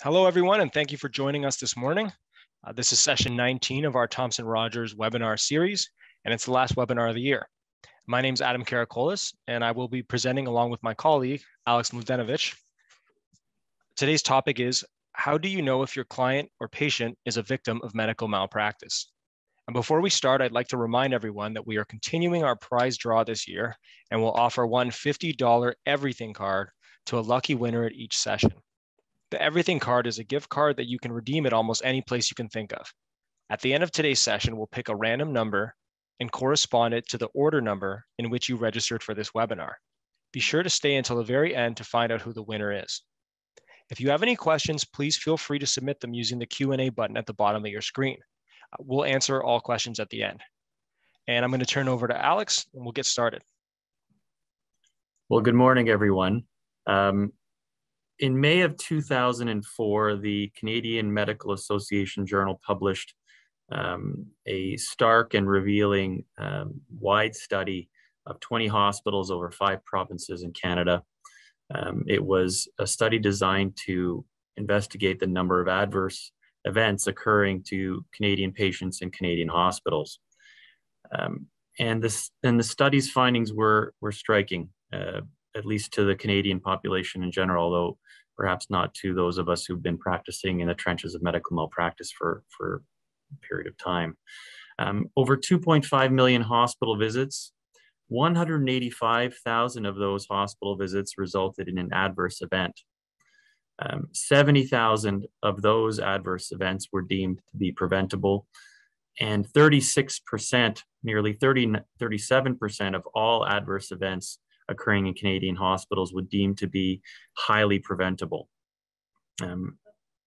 Hello, everyone, and thank you for joining us this morning. This is session 19 of our Thomson Rogers Webinar Series, and it's the last webinar of the year. My name is Adam Karakolis, and I will be presenting along with my colleague, Aleks Mladenovic. Today's topic is, how do you know if your client or patient is a victim of medical malpractice? And before we start, I'd like to remind everyone that we are continuing our prize draw this year, and we'll offer one $50 everything card to a lucky winner at each session. The Everything card is a gift card that you can redeem at almost any place you can think of. At the end of today's session, we'll pick a random number and correspond it to the order number in which you registered for this webinar. Be sure to stay until the very end to find out who the winner is. If you have any questions, please feel free to submit them using the Q&A button at the bottom of your screen. We'll answer all questions at the end. And I'm going to turn over to Aleks, and we'll get started. Well, good morning, everyone. In May of 2004, the Canadian Medical Association Journal published a stark and revealing wide study of 20 hospitals over 5 provinces in Canada. It was a study designed to investigate the number of adverse events occurring to Canadian patients in Canadian hospitals. And the study's findings were striking, at least to the Canadian population in general, although perhaps not to those of us who've been practicing in the trenches of medical malpractice for a period of time. Over 2.5 million hospital visits, 185,000 of those hospital visits resulted in an adverse event. 70,000 of those adverse events were deemed to be preventable, and 36%, nearly 37% of all adverse events occurring in Canadian hospitals would deem to be highly preventable.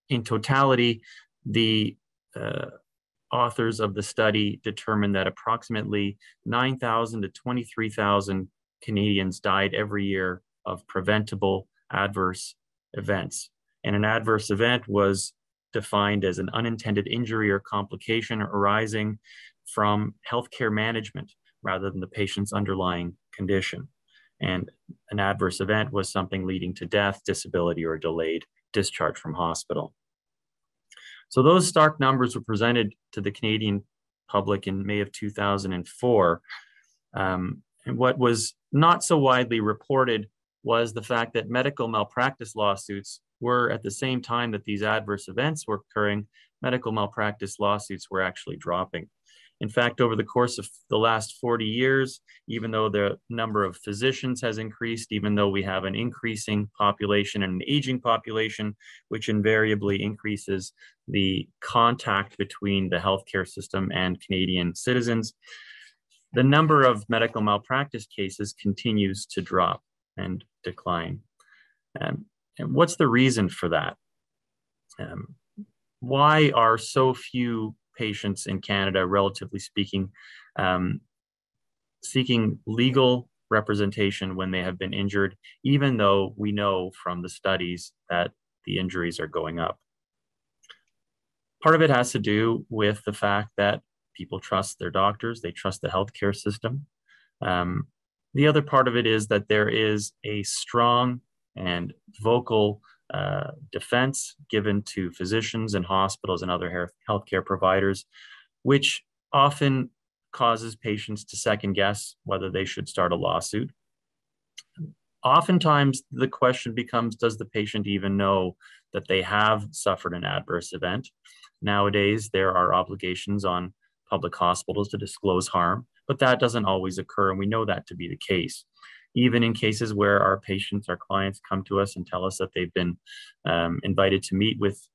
In totality, the authors of the study determined that approximately 9,000 to 23,000 Canadians died every year of preventable adverse events. And an adverse event was defined as an unintended injury or complication arising from healthcare management rather than the patient's underlying condition. And an adverse event was something leading to death, disability, or delayed discharge from hospital. So those stark numbers were presented to the Canadian public in May of 2004. And what was not so widely reported was the fact that medical malpractice lawsuits were, at the same time that these adverse events were occurring, medical malpractice lawsuits were actually dropping. In fact, over the course of the last 40 years, even though the number of physicians has increased, even though we have an increasing population and an aging population, which invariably increases the contact between the healthcare system and Canadian citizens, the number of medical malpractice cases continues to drop and decline. And what's the reason for that? Why are so few patients in Canada, relatively speaking, seeking legal representation when they have been injured, even though we know from the studies that the injuries are going up? Part of it has to do with the fact that people trust their doctors, they trust the healthcare system. The other part of it is that there is a strong and vocal defense given to physicians and hospitals and other healthcare providers, which often causes patients to second guess whether they should start a lawsuit. Oftentimes, the question becomes, does the patient even know that they have suffered an adverse event? Nowadays, there are obligations on public hospitals to disclose harm, but that doesn't always occur, and we know that to be the case. Even in cases where our patients, our clients come to us and tell us that they've been invited to meet with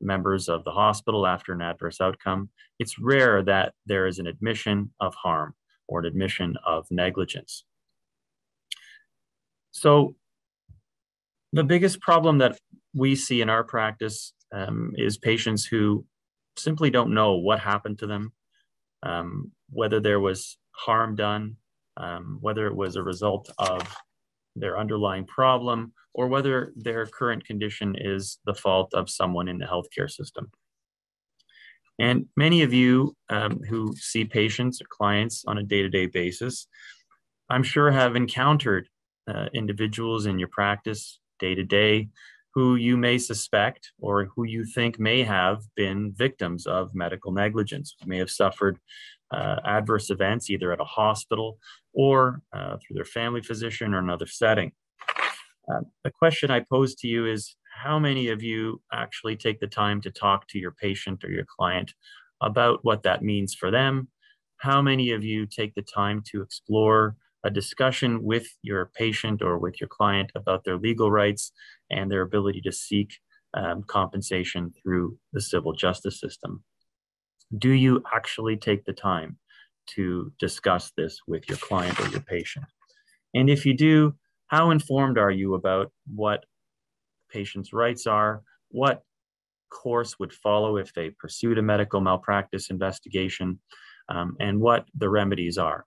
members of the hospital after an adverse outcome, it's rare that there is an admission of harm or an admission of negligence. So the biggest problem that we see in our practice is patients who simply don't know what happened to them, whether there was harm done, whether it was a result of their underlying problem, or whether their current condition is the fault of someone in the healthcare system. And many of you who see patients or clients on a day-to-day basis, I'm sure have encountered individuals in your practice day-to-day who you may suspect or who you think may have been victims of medical negligence, who may have suffered adverse events either at a hospital or through their family physician or another setting. The question I pose to you is, how many of you actually take the time to talk to your patient or your client about what that means for them? How many of you take the time to explore a discussion with your patient or with your client about their legal rights and their ability to seek compensation through the civil justice system? Do you actually take the time to discuss this with your client or your patient? And if you do, how informed are you about what patient's rights are, what course would follow if they pursued a medical malpractice investigation, and what the remedies are?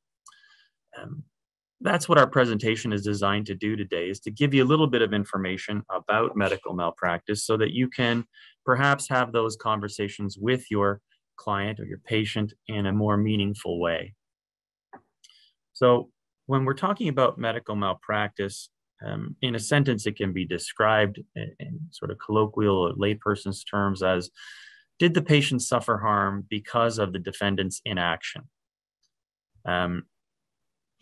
That's what our presentation is designed to do today, is to give you a little bit of information about medical malpractice so that you can perhaps have those conversations with your client or your patient in a more meaningful way. So when we're talking about medical malpractice, in a sentence, it can be described in sort of colloquial or layperson's terms as, did the patient suffer harm because of the defendant's inaction?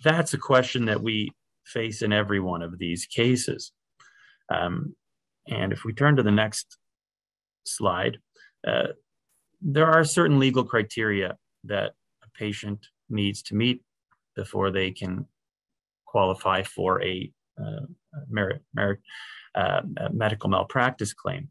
That's a question that we face in every one of these cases. And if we turn to the next slide, there are certain legal criteria that a patient needs to meet before they can qualify for a medical malpractice claim.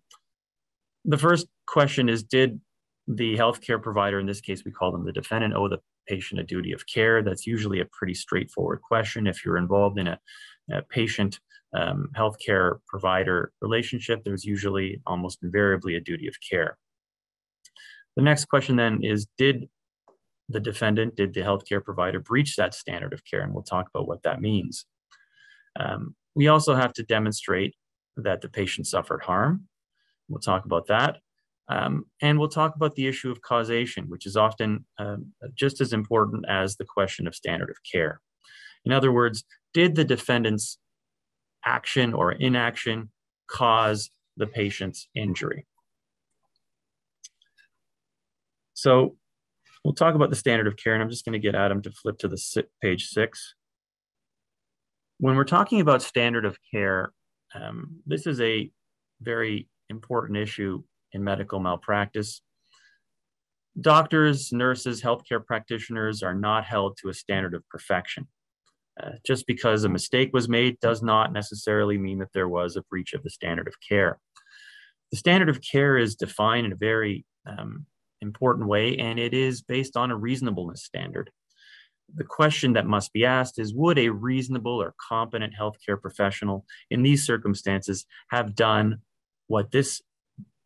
The first question is, did the healthcare provider, in this case we call them the defendant, owe the patient a duty of care? That's usually a pretty straightforward question. If you're involved in a patient healthcare provider relationship, there's usually almost invariably a duty of care. The next question then is, did the defendant, did the healthcare provider breach that standard of care? And we'll talk about what that means. We also have to demonstrate that the patient suffered harm. We'll talk about that. And we'll talk about the issue of causation, which is often just as important as the question of standard of care. In other words, did the defendant's action or inaction cause the patient's injury? So we'll talk about the standard of care, and I'm just going to get Adam to flip to the page 6. When we're talking about standard of care, this is a very important issue in medical malpractice. Doctors, nurses, healthcare practitioners are not held to a standard of perfection. Just because a mistake was made does not necessarily mean that there was a breach of the standard of care. The standard of care is defined in a very important way, and it is based on a reasonableness standard. The question that must be asked is, would a reasonable or competent healthcare professional in these circumstances have done what this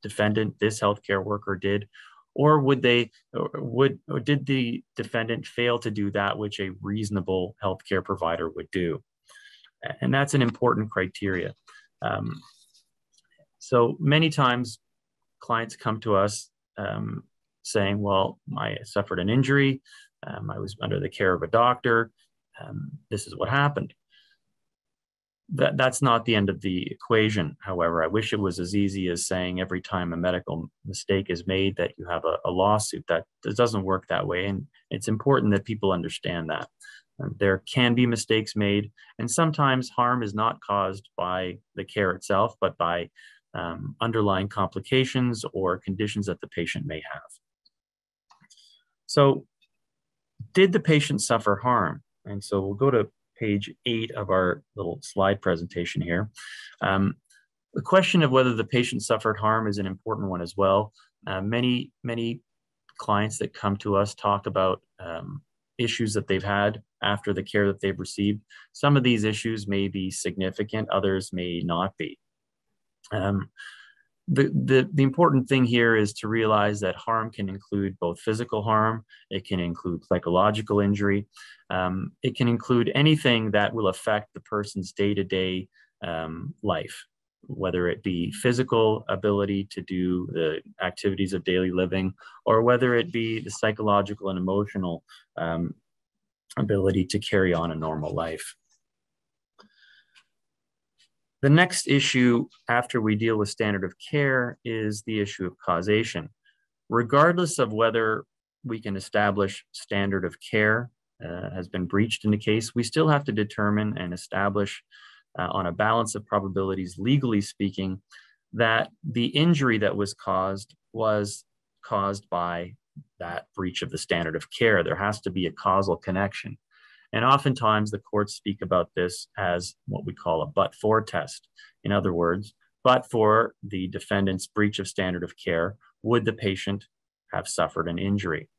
defendant, this healthcare worker did, or did the defendant fail to do that which a reasonable healthcare provider would do? And that's an important criteria. So many times clients come to us saying, well, I suffered an injury, I was under the care of a doctor, this is what happened. That's not the end of the equation. However, I wish it was as easy as saying every time a medical mistake is made that you have a lawsuit. That doesn't work that way. And it's important that people understand that. There can be mistakes made, and sometimes harm is not caused by the care itself, but by underlying complications or conditions that the patient may have. So, did the patient suffer harm? And so we'll go to page 8 of our little slide presentation here. The question of whether the patient suffered harm is an important one as well. Many clients that come to us talk about issues that they've had after the care that they've received. Some of these issues may be significant, others may not be. The important thing here is to realize that harm can include both physical harm, it can include psychological injury, it can include anything that will affect the person's day-to-day life, whether it be physical ability to do the activities of daily living, or whether it be the psychological and emotional ability to carry on a normal life. The next issue after we deal with standard of care is the issue of causation. Regardless of whether we can establish standard of care has been breached in the case, we still have to determine and establish on a balance of probabilities, legally speaking, that the injury that was caused by that breach of the standard of care. There has to be a causal connection. And oftentimes the courts speak about this as what we call a but-for test. In other words, but for the defendant's breach of standard of care, would the patient have suffered an injury?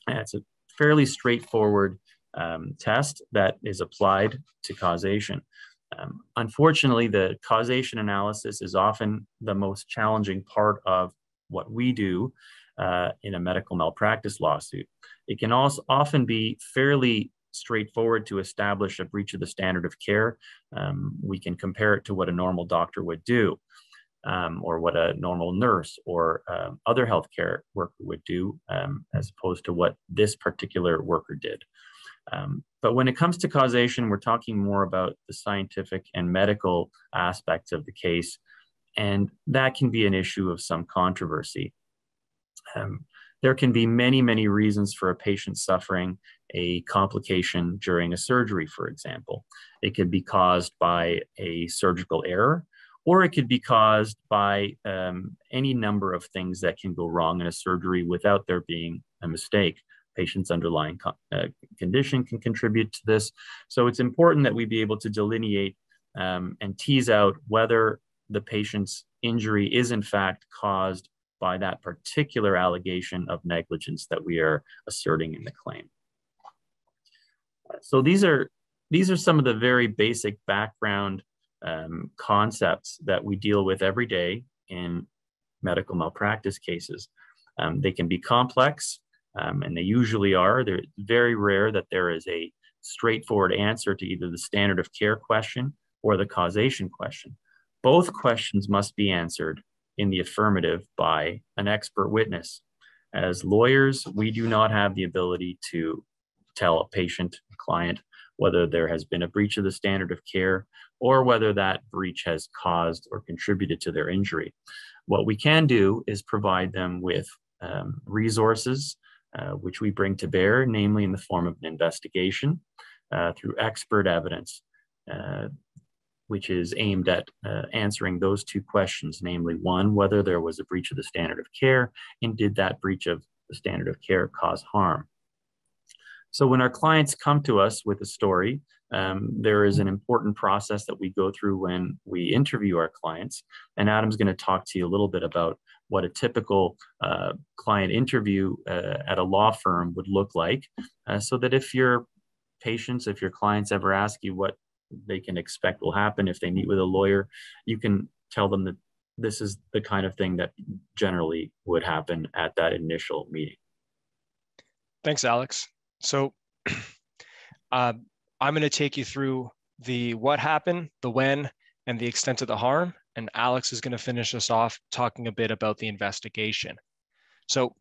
And it's a fairly straightforward test that is applied to causation. Unfortunately, the causation analysis is often the most challenging part of what we do in a medical malpractice lawsuit. It can also often be fairly straightforward to establish a breach of the standard of care. We can compare it to what a normal doctor would do, or what a normal nurse or other healthcare worker would do, as opposed to what this particular worker did. But when it comes to causation, we're talking more about the scientific and medical aspects of the case, and that can be an issue of some controversy. There can be many, many reasons for a patient suffering a complication during a surgery, for example. It could be caused by a surgical error, or it could be caused by any number of things that can go wrong in a surgery without there being a mistake. Patient's underlying condition can contribute to this. So it's important that we be able to delineate and tease out whether the patient's injury is in fact caused by that particular allegation of negligence that we are asserting in the claim. So these are some of the very basic background concepts that we deal with every day in medical malpractice cases. They can be complex, and they usually are. They're very rare that there is a straightforward answer to either the standard of care question or the causation question. Both questions must be answered in the affirmative by an expert witness. As lawyers, we do not have the ability to tell a patient, a client, whether there has been a breach of the standard of care or whether that breach has caused or contributed to their injury. What we can do is provide them with resources which we bring to bear, namely in the form of an investigation through expert evidence, which is aimed at answering those two questions, namely one, whether there was a breach of the standard of care, and did that breach of the standard of care cause harm? So when our clients come to us with a story, there is an important process that we go through when we interview our clients. And Adam's going to talk to you a little bit about what a typical client interview at a law firm would look like, so that if your patients, if your clients ever ask you what they can expect will happen if they meet with a lawyer, you can tell them that this is the kind of thing that generally would happen at that initial meeting. Thanks, Aleks. So I'm going to take you through the what happened, the when, and the extent of the harm. And Aleks is going to finish us off talking a bit about the investigation. So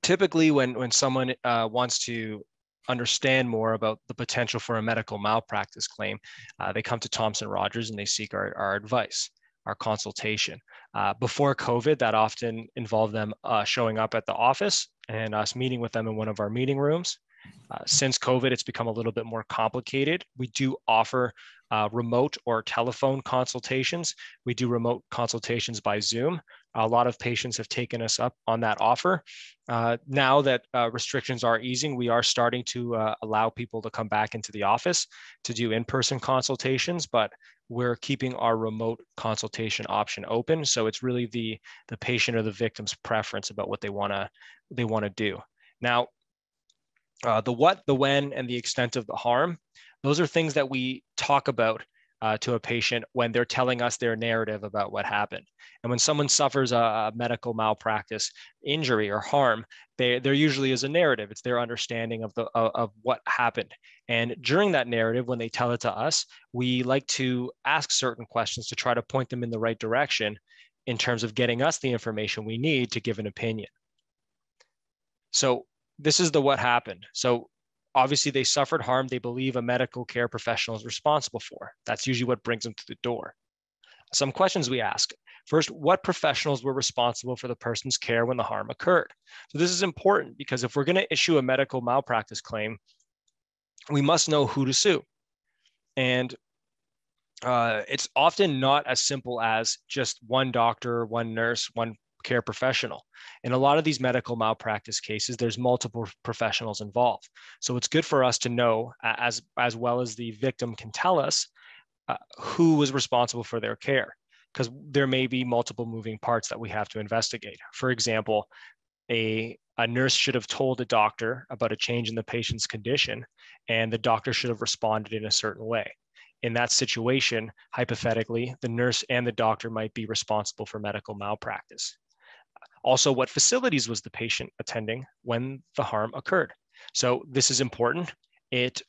typically when someone wants to understand more about the potential for a medical malpractice claim, they come to Thomson Rogers and they seek our advice, our consultation. Before COVID, that often involved them showing up at the office and us meeting with them in one of our meeting rooms. Since COVID, it's become a little bit more complicated. We do offer remote or telephone consultations. We do remote consultations by Zoom. A lot of patients have taken us up on that offer. Now that restrictions are easing, we are starting to allow people to come back into the office to do in-person consultations, but we're keeping our remote consultation option open. So it's really the patient or the victim's preference about what they want to do. Now, the what, the when, and the extent of the harm, those are things that we talk about to a patient when they're telling us their narrative about what happened. And when someone suffers a medical malpractice injury or harm, there usually is a narrative. It's their understanding of what happened. And during that narrative, when they tell it to us, we like to ask certain questions to try to point them in the right direction in terms of getting us the information we need to give an opinion. So this is the what happened. So obviously they suffered harm they believe a medical care professional is responsible for. That's usually what brings them to the door. Some questions we ask. First, what professionals were responsible for the person's care when the harm occurred? So this is important because if we're going to issue a medical malpractice claim, we must know who to sue. And it's often not as simple as just one doctor, one nurse, one care professional. In a lot of these medical malpractice cases, there's multiple professionals involved. So it's good for us to know, as well as the victim can tell us, who was responsible for their care, because there may be multiple moving parts that we have to investigate. For example, a nurse should have told a doctor about a change in the patient's condition, and the doctor should have responded in a certain way. In that situation, hypothetically, the nurse and the doctor might be responsible for medical malpractice. Also, what facilities was the patient attending when the harm occurred? So this is important. It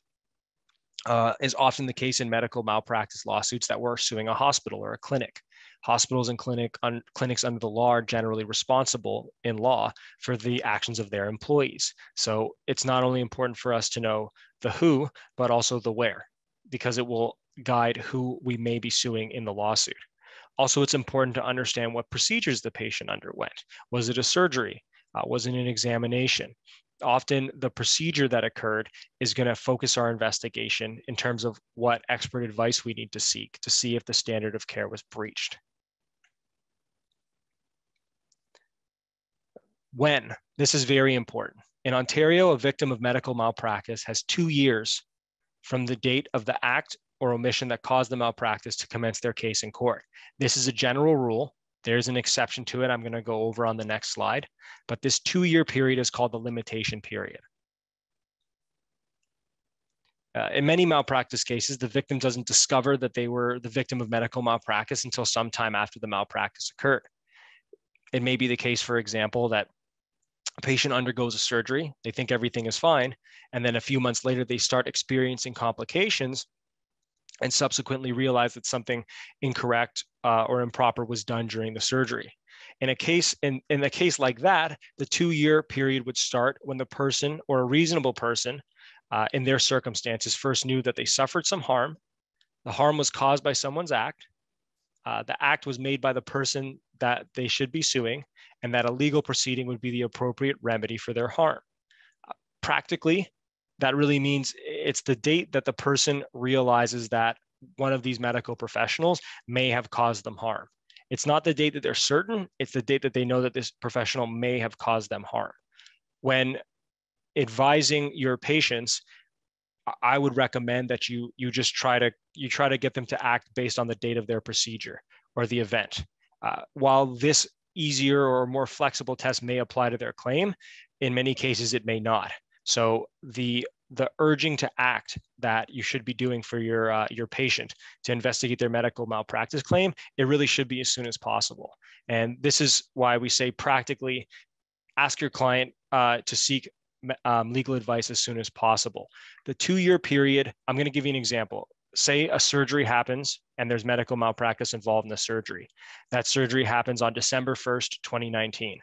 is often the case in medical malpractice lawsuits that we're suing a hospital or a clinic. Hospitals and clinics under the law are generally responsible in law for the actions of their employees. So it's not only important for us to know the who, but also the where, because it will guide who we may be suing in the lawsuit. Also, it's important to understand what procedures the patient underwent. Was it a surgery? Was it an examination? Often the procedure that occurred is going to focus our investigation in terms of what expert advice we need to seek to see if the standard of care was breached. When? This is very important. In Ontario, a victim of medical malpractice has 2 years from the date of the act or omission that caused the malpractice to commence their case in court. This is a general rule. There's an exception to it I'm going to go over on the next slide, but this 2-year period is called the limitation period. In many malpractice cases, the victim doesn't discover that they were the victim of medical malpractice until sometime after the malpractice occurred. It may be the case, for example, that a patient undergoes a surgery, they think everything is fine, and then a few months later, they start experiencing complications and subsequently realize that something incorrect or improper was done during the surgery. In a case like that, the 2-year period would start when the person or a reasonable person in their circumstances first knew that they suffered some harm. The harm was caused by someone's act. The act was made by the person that they should be suing, and that a legal proceeding would be the appropriate remedy for their harm. Practically, that really means it's the date that the person realizes that one of these medical professionals may have caused them harm. It's not the date that they're certain, it's the date that they know that this professional may have caused them harm. When advising your patients, I would recommend that you try to get them to act based on the date of their procedure or the event. While this easier or more flexible test may apply to their claim, in many cases it may not. So the urging to act that you should be doing for your patient to investigate their medical malpractice claim, it really should be as soon as possible. And this is why we say practically ask your client to seek legal advice as soon as possible. The 2-year period, I'm going to give you an example. Say a surgery happens and there's medical malpractice involved in the surgery. That surgery happens on December 1st, 2019.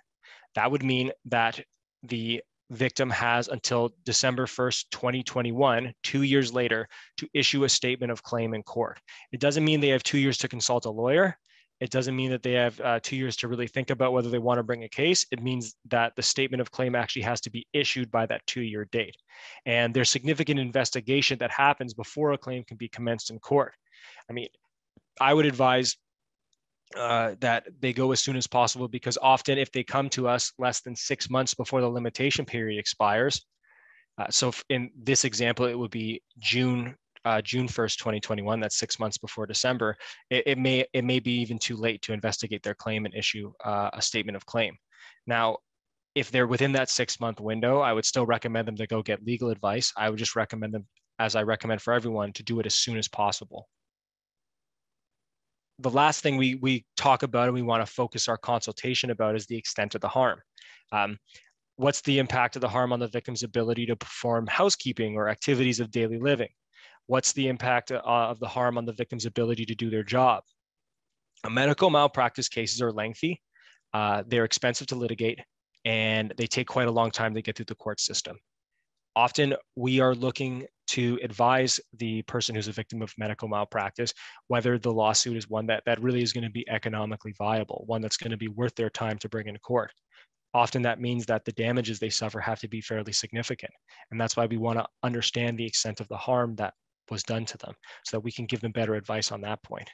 That would mean that the victim has until December 1st, 2021, 2 years later, to issue a statement of claim in court. It doesn't mean they have 2 years to consult a lawyer. It doesn't mean that they have 2 years to really think about whether they want to bring a case. It means that the statement of claim actually has to be issued by that 2-year date. And there's significant investigation that happens before a claim can be commenced in court. I mean, I would advise that they go as soon as possible, because often if they come to us less than 6 months before the limitation period expires, so in this example, it would be June 1st, 2021, that's 6 months before December, it may be even too late to investigate their claim and issue a statement of claim. Now, if they're within that 6-month window, I would still recommend them to go get legal advice. I would just recommend them, as I recommend for everyone, to do it as soon as possible. The last thing we talk about and we want to focus our consultation about is the extent of the harm. What's the impact of the harm on the victim's ability to perform housekeeping or activities of daily living? What's the impact of the harm on the victim's ability to do their job? Medical malpractice cases are lengthy, they're expensive to litigate, and they take quite a long time to get through the court system. Often we are looking to advise the person who's a victim of medical malpractice whether the lawsuit is one that really is going to be economically viable, one that's going to be worth their time to bring into court. Often that means that the damages they suffer have to be fairly significant. And that's why we want to understand the extent of the harm that was done to them so that we can give them better advice on that point.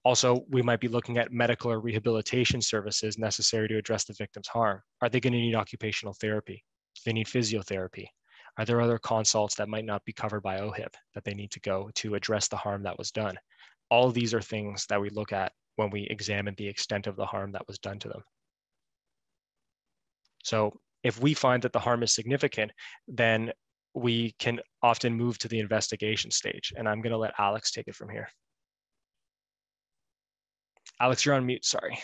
Also, we might be looking at medical or rehabilitation services necessary to address the victim's harm. Are they going to need occupational therapy? Do they need physiotherapy? Are there other consults that might not be covered by OHIP that they need to go to address the harm that was done? All of these are things that we look at when we examine the extent of the harm that was done to them. So if we find that the harm is significant, then we can often move to the investigation stage. And I'm going to let Aleks take it from here. Aleks, you're on mute, sorry.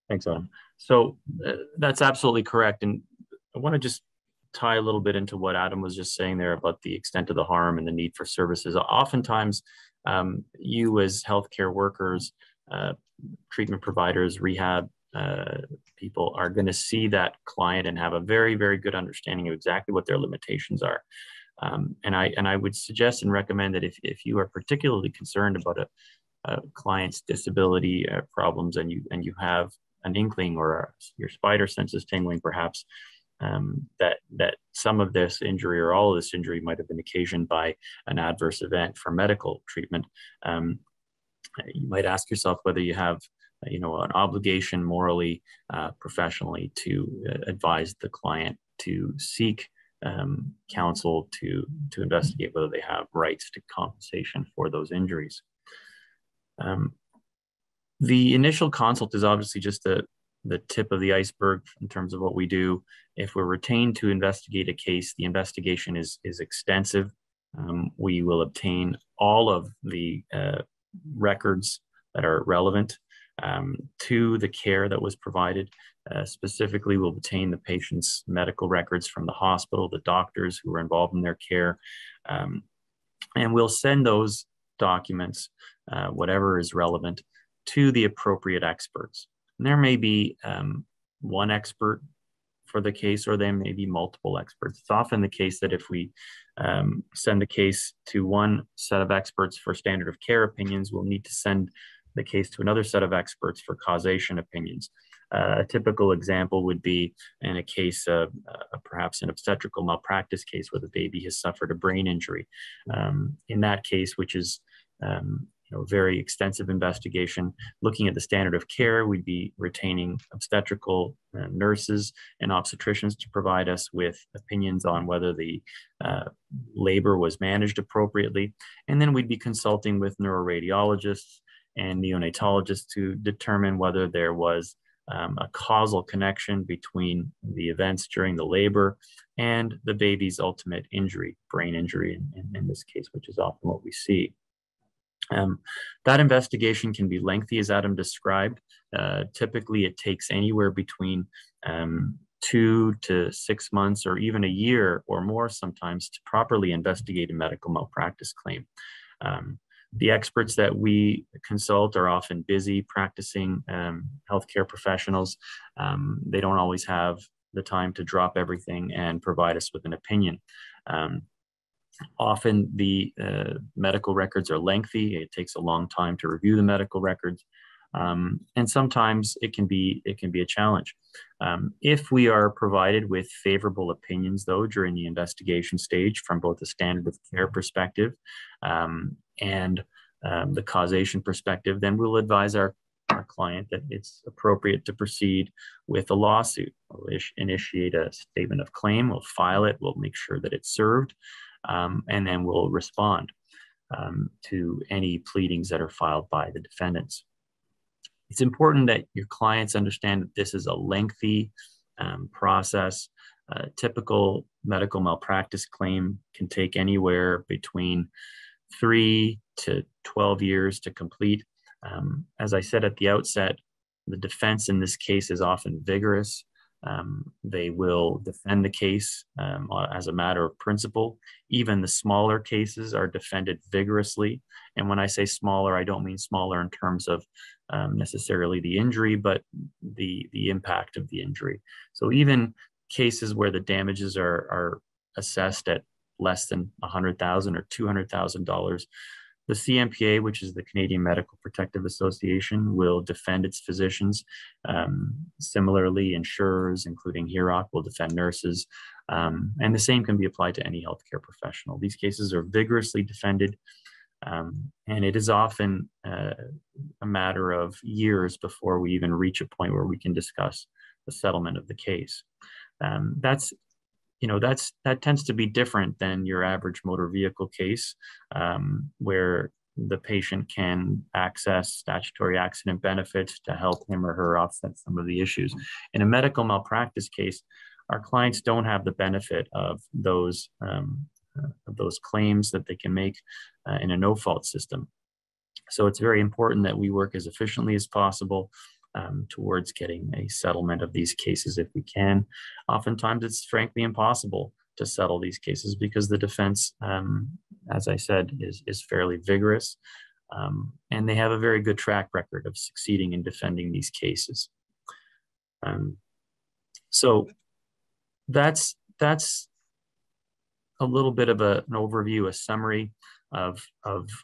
Thanks, Adam. So that's absolutely correct. And I want to just tie a little bit into what Adam was just saying there about the extent of the harm and the need for services. Oftentimes, you as healthcare workers, treatment providers, rehab people are going to see that client and have a very, very good understanding of exactly what their limitations are. And I would suggest and recommend that if you are particularly concerned about a client's disability problems and you have an inkling or your spider sense is tingling perhaps, that some of this injury or all of this injury might have been occasioned by an adverse event for medical treatment, you might ask yourself whether you have an obligation morally, professionally to advise the client to seek counsel to investigate whether they have rights to compensation for those injuries. The initial consult is obviously just the tip of the iceberg in terms of what we do. If we're retained to investigate a case, the investigation is extensive. We will obtain all of the records that are relevant to the care that was provided. Specifically, we'll obtain the patient's medical records from the hospital, the doctors who were involved in their care, and we'll send those documents, whatever is relevant, to the appropriate experts. And there may be one expert for the case, or there may be multiple experts. It's often the case that if we send the case to one set of experts for standard of care opinions, we'll need to send the case to another set of experts for causation opinions. A typical example would be in a case of perhaps an obstetrical malpractice case where the baby has suffered a brain injury. In that case, which is very extensive investigation, looking at the standard of care, we'd be retaining obstetrical nurses and obstetricians to provide us with opinions on whether the labor was managed appropriately. And then we'd be consulting with neuroradiologists and neonatologists to determine whether there was a causal connection between the events during the labor and the baby's ultimate injury, brain injury in this case, which is often what we see. That investigation can be lengthy, as Adam described. Typically, it takes anywhere between 2 to 6 months or even a year or more sometimes to properly investigate a medical malpractice claim. The experts that we consult are often busy practicing healthcare professionals. They don't always have the time to drop everything and provide us with an opinion. Often the medical records are lengthy. It takes a long time to review the medical records. And sometimes it can be a challenge. If we are provided with favorable opinions, though, during the investigation stage from both the standard of care perspective and the causation perspective, then we'll advise our client that it's appropriate to proceed with a lawsuit. We'll initiate a statement of claim, we'll file it, we'll make sure that it's served, and then we'll respond to any pleadings that are filed by the defendants. It's important that your clients understand that this is a lengthy process. A typical medical malpractice claim can take anywhere between 3 to 12 years to complete. As I said at the outset, the defense in this case is often vigorous. They will defend the case as a matter of principle. Even the smaller cases are defended vigorously. And when I say smaller, I don't mean smaller in terms of necessarily the injury, but the impact of the injury. So even cases where the damages are assessed at less than $100,000 or $200,000, the CMPA, which is the Canadian Medical Protective Association, will defend its physicians. Similarly, insurers, including HEROC, will defend nurses. And the same can be applied to any healthcare professional. These cases are vigorously defended, and it is often a matter of years before we even reach a point where we can discuss the settlement of the case. That tends to be different than your average motor vehicle case, where the patient can access statutory accident benefits to help him or her offset some of the issues. In a medical malpractice case, our clients don't have the benefit of those claims that they can make in a no-fault system. So it's very important that we work as efficiently as possible towards getting a settlement of these cases if we can. Oftentimes, it's frankly impossible to settle these cases because the defense, as I said, is fairly vigorous, and they have a very good track record of succeeding in defending these cases. So that's a little bit of an overview, a summary of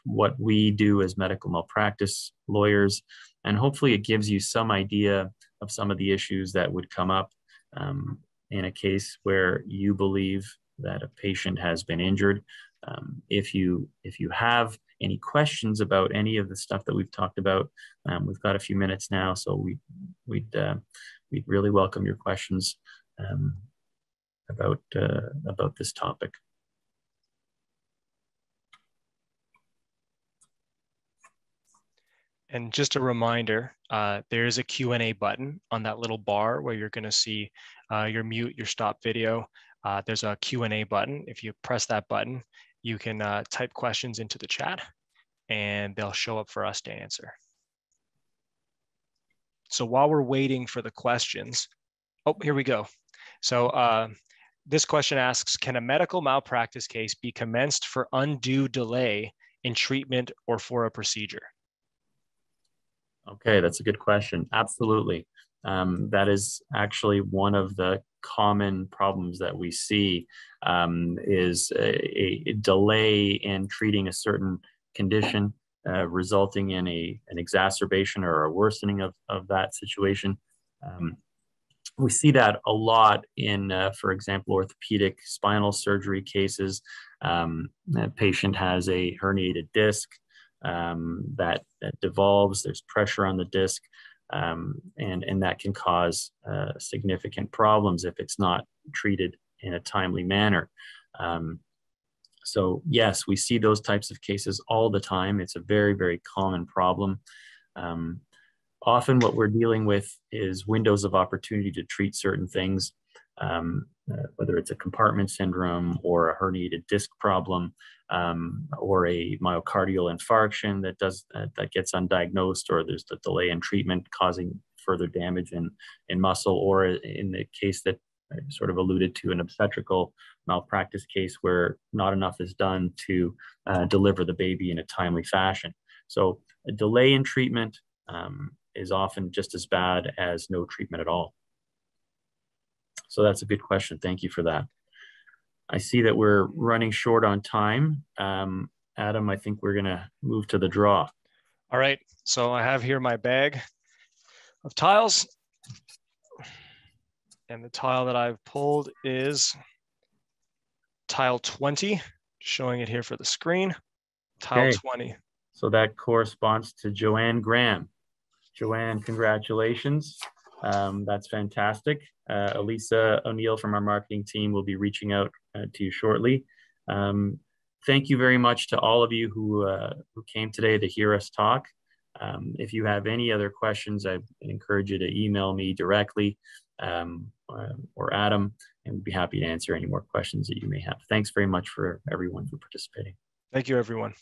what we do as medical malpractice lawyers. And hopefully it gives you some idea of some of the issues that would come up in a case where you believe that a patient has been injured. If you have any questions about any of the stuff that we've talked about, we've got a few minutes now, so we'd really welcome your questions about this topic. And just a reminder, there is a Q&A button on that little bar where you're going to see your mute, your stop video. There's a Q&A button. If you press that button, you can type questions into the chat and they'll show up for us to answer. So while we're waiting for the questions, oh, here we go. So this question asks, can a medical malpractice case be commenced for undue delay in treatment or for a procedure? Okay, that's a good question. Absolutely. That is actually one of the common problems that we see, is a delay in treating a certain condition, resulting in an exacerbation or a worsening of that situation. We see that a lot in, for example, orthopedic spinal surgery cases. That patient has a herniated disc that devolves, there's pressure on the disc, and that can cause significant problems if it's not treated in a timely manner. So yes, we see those types of cases all the time. It's a very, very common problem. Often what we're dealing with is windows of opportunity to treat certain things, whether it's a compartment syndrome or a herniated disc problem, or a myocardial infarction that gets undiagnosed, or there's the delay in treatment causing further damage in muscle, or in the case that I sort of alluded to, an obstetrical malpractice case where not enough is done to deliver the baby in a timely fashion. So a delay in treatment is often just as bad as no treatment at all. So that's a good question. Thank you for that. I see that we're running short on time. Adam, I think we're going to move to the draw. All right. So I have here my bag of tiles. And the tile that I've pulled is tile 20, showing it here for the screen. Tile 20. So that corresponds to Joanne Graham. Joanne, congratulations. That's fantastic. Elisa O'Neill from our marketing team will be reaching out to you shortly. Thank you very much to all of you who came today to hear us talk. If you have any other questions, I encourage you to email me directly or Adam, and we'd be happy to answer any more questions that you may have. Thanks very much for everyone for participating. Thank you, everyone.